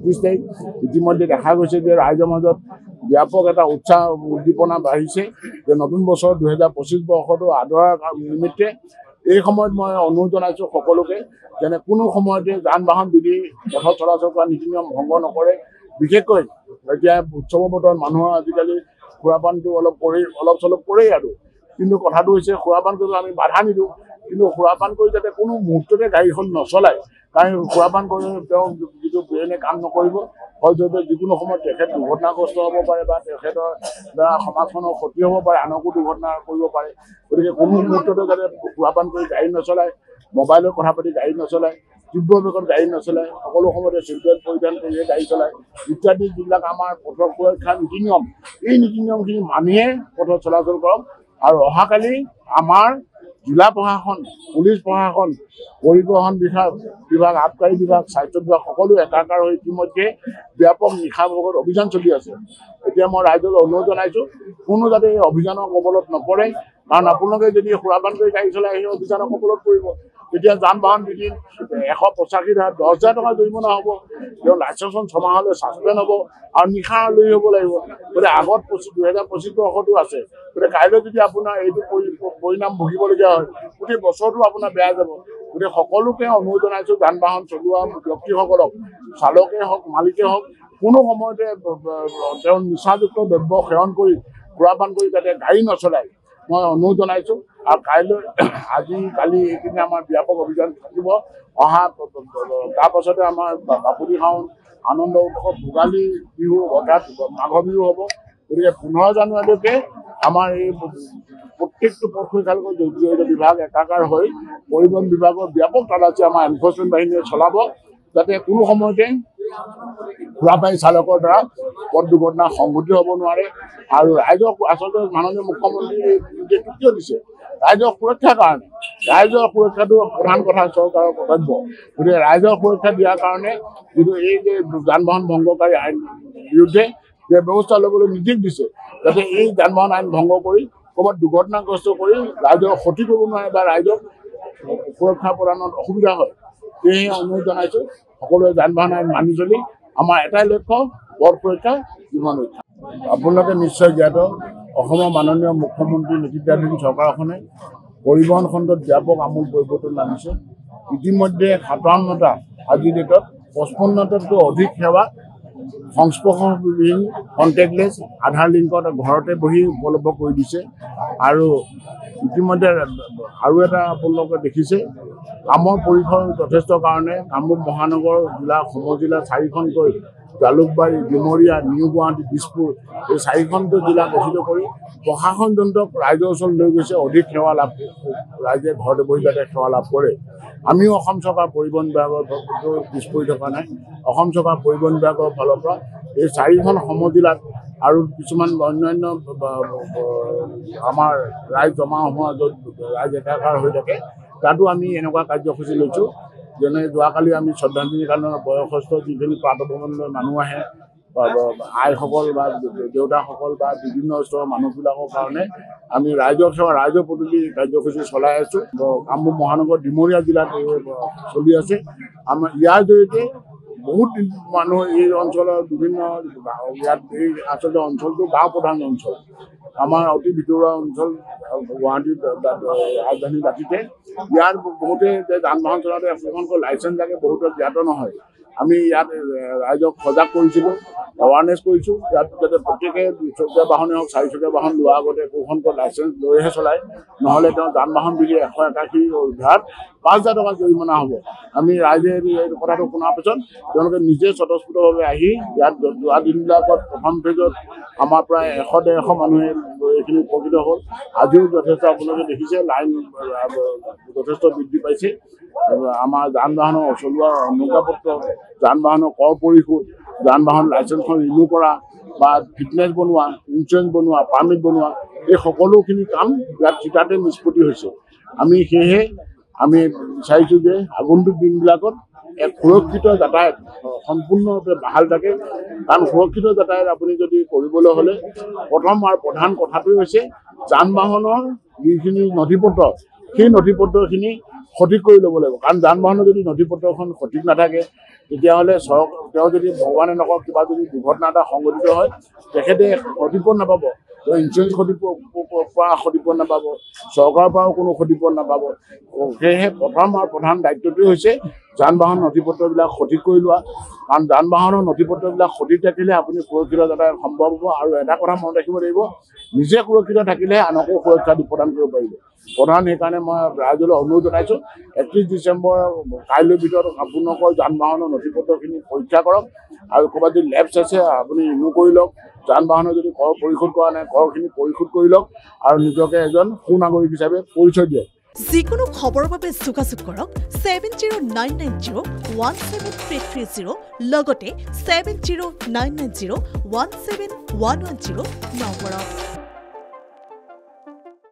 21 তাৰিখ ইতিমধ্যে দেখা গৈছে যে ৰাইজৰ মাজত ব্যাপক এটা উৎসাহ উদ্দীপনা বাঢ়িছে যে নতুন বছৰ 2025 বৰ্ষটো আদৰাৰ নিমিত্তে এই সময়ত মই অনুৰোধ জনাইছো সকলোকে যেনে কোনো সময়তে যান বাহন বিধি পথত চলাচল কৰা নীতি নিয়ম ভংগ নকৰে বিশেষকৈ এতিয়া উৎসৱৰ বতৰত মানুহৰ আজিকালি সুৰাপানটো অলপ চলপ কৰেই আৰু কিন্তু কথাটো হৈছে সুৰাপান কৰিব আমি বাধা নিদিওঁ কিন্তু সুৰাপান কৰি যাতে কোনো মুহূৰ্ততে গাড়ীখন নচলায় কাৰণ সুৰাপান কৰি তেওঁ যিটো ব্ৰেইনে কাম নকৰিব হয়তো যিকোনো সময়ত তেখেত দুৰ্ঘটনাগ্ৰস্ত হ'ব পাৰে বা তেখেতৰ দ্বাৰা সমাজখনৰ ক্ষতি হ'ব পাৰে আনকো দুৰ্ঘটনা কৰিব পাৰে গতিকে কোনো মুহূৰ্ততে যাতে সুৰাপান কৰি গাড়ী নচলায় মোবাইলত কথা পাতি গাড়ী নচলায় তীব্ৰ বেগত গাড়ী নচলায় সকলো সময়তে চিট বেল্ট পৰিধান কৰিহে গাড়ী চলায় ইত্যাদি যিবিলাক আমাৰ পথৰ সুৰক্ষাৰ নীতি নিয়ম এই নীতি নিয়মখিনি মানিয়ে পথত চলাচল কৰক আৰু অহাকালি আমাৰ জিলা প্ৰশাসন পুলিচ প্ৰশাসন পৰিবহণ বিভাগ আবকাৰী বিভাগ স্বাস্থ্য বিভাগ সকলো একাকাৰ হৈ ইতিমধ্যে ব্যাপক নিশা ভাগত অভিযান চলি আছে এতিয়া মই ৰাইজক অনুৰোধ জনাইছো কোনো যাতে এই অভিযানৰ কবলত নপৰে কাৰণ আপোনালোকে যদি সুৰাপান কৰি গাড়ী চলাই সেই অভিযানৰ কবলত পৰিব তেতিয়া যান বাহন বিধি 185 ধাৰা 10,000 টকা জৰিমনা হ'ব তেওঁ লাইচেন্সখন 6 মাহলৈ ছাছপেণ্ড হ'ব আৰু নিশা লৈ হ'ব লাগিব গতিকে আগত 2025 বৰ্ষটো আছে গতিকে কাইলৈ যদি আপোনাৰ এইটো পৰিণাম ভুগিবলগীয়া হয় গোটেই বছৰটো আপোনাৰ বেয়া যাব গতিকে সকলোকে অনুৰোধ জনাইছো যান বাহন চলোৱা ব্যক্তিসকলক চালকে হওক মালিকে হওক কোনো সময়তে তেওঁ নিচাযুক্ত দ্ৰব্য সেৱন কৰি সুৰাপান কৰি যাতে গাড়ী নচলায় মই অনুৰোধ জনাইছো আৰু কাইলৈ কালি এইখিনি আমাৰ ব্যাপক অভিযান থাকিব অহা তাৰ পাছতে আমাৰ বাপুতি খাউন আনন্দ উৎসৱ ভোগালী বিহু অৰ্থাৎ মাঘ বিহু হ'ব গতিকে 15 জানুৱাৰীলৈকে আমাৰ এই প্ৰত্যেকটো পথ সুৰক্ষাৰ লগত জড়িত বিভাগ একাকাৰ হৈ পৰিবহণ বিভাগৰ ব্যাপক তালাচী আমাৰ এনফৰ্চমেণ্ট বাহিনীয়ে চলাব যাতে কোনো সময়তে সুৰাপানী চালকৰ দ্বাৰা পথ দুৰ্ঘটনা সংঘটিত হ'ব নোৱাৰে আৰু ৰাইজক আচলতে মাননীয় মুখ্যমন্ত্ৰীয়ে নিৰ্দেশটো কিয় দিছে ৰাইজৰ সুৰক্ষাৰ কাৰণে ৰাইজৰ সুৰক্ষাটো প্ৰধান কথা চৰকাৰৰ কৰ্তব্য গতিকে ৰাইজৰ সুৰক্ষা দিয়াৰ কাৰণে যিটো এই যে যান বাহন ভংগকাৰী আইন বিৰুদ্ধে যে ব্যৱস্থা ল'বলৈ নিৰ্দেশ দিছে যাতে এই যান বাহন আইন ভংগ কৰি ক'ৰবাত দুৰ্ঘটনাগ্ৰস্ত কৰি ৰাইজক ক্ষতি কৰিব নোৱাৰে বা ৰাইজক সুৰক্ষা প্ৰদানত অসুবিধা হয় সেয়েহে অনুৰোধ জনাইছোঁ সকলোৱে যান বাহন আইন মানি চলি আমাৰ এটাই লক্ষ্য পথ সুৰক্ষা জীৱন ৰক্ষা আপোনালোকে নিশ্চয় জ্ঞাত অসমৰ মাননীয় মুখ্যমন্ত্ৰী নেতৃত্বাধীন চৰকাৰখনে পৰিবহণ খণ্ডত ব্যাপক আমূল পৰিৱৰ্তন আনিছে ইতিমধ্যে 57টা আজিৰ ডেটত 55টাতকৈ অধিক সেৱা সংস্পৰ্শবিহীন কণ্টেক্টলেছ আধাৰ লিংকত ঘৰতে বহি উপলব্ধ কৰি দিছে আৰু ইতিমধ্যে আৰু এটা আপোনালোকে দেখিছে কামৰ পৰিসৰ যথেষ্ট কাৰণে কামৰূপ মহানগৰ জিলা সমজিলা 4খনকৈ জালুকবাৰী ডিমৰীয়া নিউ গুৱাহাটী দিছপুৰ এই 4খনকৈ জিলা গঠিত কৰি প্ৰশাসন যন্ত্ৰক ৰাইজৰ ওচৰত লৈ গৈছে অধিক সেৱা লাভ ৰাইজে ঘৰতে বহি যাতে সেৱা লাভ কৰে আমিও অসম চৰকাৰ পৰিবহণ বিভাগৰ পিছ পৰি থকা নাই অসম চৰকাৰ পৰিবহণ বিভাগৰ ফালৰ পৰা এই 4খন সমজিলাত আৰু কিছুমান অন্যান্য আমাৰ ৰাইজ জমা হোৱা য'ত ৰাইজ একাকাৰ হৈ থাকে তাতো আমি এনেকুৱা কাৰ্যসূচী লৈছোঁ যেনে যোৱাকালি আমি শ্ৰদ্ধাঞ্জলি গানৰ বয়সস্থ যিখিনি প্ৰাতঃভ্ৰমণলৈ মানুহ আহে আইসকল বা দেউতাসকল বা বিভিন্ন স্তৰৰ মানুহবিলাকৰ কাৰণে আমি ৰাইজৰ সেৱা ৰাইজৰ পদূলি কাৰ্যসূচী চলাই আছোঁ কামৰূপ মহানগৰ ডিমৰীয়া জিলাত চলি আছে আমাৰ ইয়াৰ জৰিয়তে বহুত মানুহ এই অঞ্চলৰ বিভিন্ন ইয়াত এই আচলতে অঞ্চলটো গাঁও প্ৰধান অঞ্চল আমাৰ অতি ভিতৰুৱা অঞ্চল গুৱাহাটীৰ ৰাজধানী দাঁতিতে ইয়াৰ বহুতে যান বাহন চলাওঁতে এখনকৈ লাইচেঞ্চ লাগে বহুতৰ জ্ঞাত নহয় আমি ইয়াত ৰাইজক সজাগ কৰিছিলোঁ এৱাৰনেছ কৰিছোঁ ইয়াত যাতে প্ৰত্যেকে 2চকীয়া বাহনে হওক 4চকীয়া বাহন লোৱাৰ আগতে একোখনকৈ লাইচেঞ্চ লৈহে চলায় নহ'লে তেওঁ যান বাহন বিধি 181 ধাৰাত 5,000 টকা জৰিমনা হ'ব আমি ৰাইজে এই কথাটো শুনাৰ পিছত তেওঁলোকে নিজে স্বতঃস্ফূৰ্তভাৱে আহি ইয়াত যোৱা দিনবিলাকত প্ৰথম ফেজত আমাৰ প্ৰায় 100-150 মানুহে এইখিনি উপকৃত হ'ল আজিও যথেষ্ট আপোনালোকে দেখিছে লাইন যথেষ্ট বৃদ্ধি পাইছে আমাৰ যান বাহনৰ চলোৱাৰ অনুজ্ঞাপত্ৰ যান বাহনৰ কৰ পৰিশোধ যান বাহন লাইচেঞ্চখন ৰিনিউ কৰা বা ফিটনেছ বনোৱা ইঞ্চুৰেঞ্চ বনোৱা পাৰ্মিট বনোৱা এই সকলোখিনি কাম ইয়াত থিতাতে নিষ্পত্তি হৈছে আমি সেয়েহে আমি বিচাৰিছোঁ যে আগন্তুক দিনবিলাকত এক সুৰক্ষিত যাতায়াত সম্পূৰ্ণৰূপে বাহাল থাকে কাৰণ সুৰক্ষিত যাতায়াত আপুনি যদি কৰিবলৈ হ'লে প্ৰথম আৰু প্ৰধান কথাটোৱে হৈছে যান বাহনৰ যিখিনি নথিপত্ৰ সেই নথিপত্ৰখিনি সঠিক কৰি ল'ব লাগিব কাৰণ যান বাহনৰ যদি নথিপত্ৰখন সঠিক নাথাকে তেতিয়াহ'লে তেওঁ যদি ভগৱানে নকওক কিবা যদি দুৰ্ঘটনা এটা সংঘটিত হয় তেখেতে ক্ষতিপূৰণ নাপাব, ইঞ্চুৰেঞ্চ ক্ষতিপূৰণ নাপাব, চৰকাৰৰ পৰাও কোনো ক্ষতিপূৰণ নাপাব। সেয়েহে প্ৰথম আৰু প্ৰধান দায়িত্বটোৱে হৈছে যান বাহন নথি পত্ৰবিলাক সঠিক কৰি লোৱা, কাৰণ যান বাহনৰ নথি পত্ৰবিলাক সঠিক থাকিলে আপুনি সুৰক্ষিত যাতায়াত সম্ভৱ হ'ব। আৰু এটা কথা মনত ৰাখিব লাগিব, নিজে সুৰক্ষিত থাকিলেহে আনকো সুৰক্ষা প্ৰদান কৰিব পাৰিব। সেইকাৰণে মই ৰাইজলৈ অনুৰোধ জনাইছোঁ, 31 ডিচেম্বৰ কাইলৈৰ ভিতৰত আপোনালোকৰ যান বাহনৰ নথি পত্ৰখিনি পৰীক্ষা কৰক, আৰু ক'ৰবাত যদি লেপছ আছে আপুনি ৰিনিউ কৰি লওক। যান বাহনৰ যদি কৰ পৰিশোধ কৰা নাই কৰখিনি পৰিশোধ কৰি লওক আৰু নিজকে এজন সুনাগৰিক হিচাপে পৰিচয় দিয়ক। যিকোনো খবৰৰ বাবে যোগাযোগ কৰক 7099017330 লগতে 7099017110 নম্বৰত।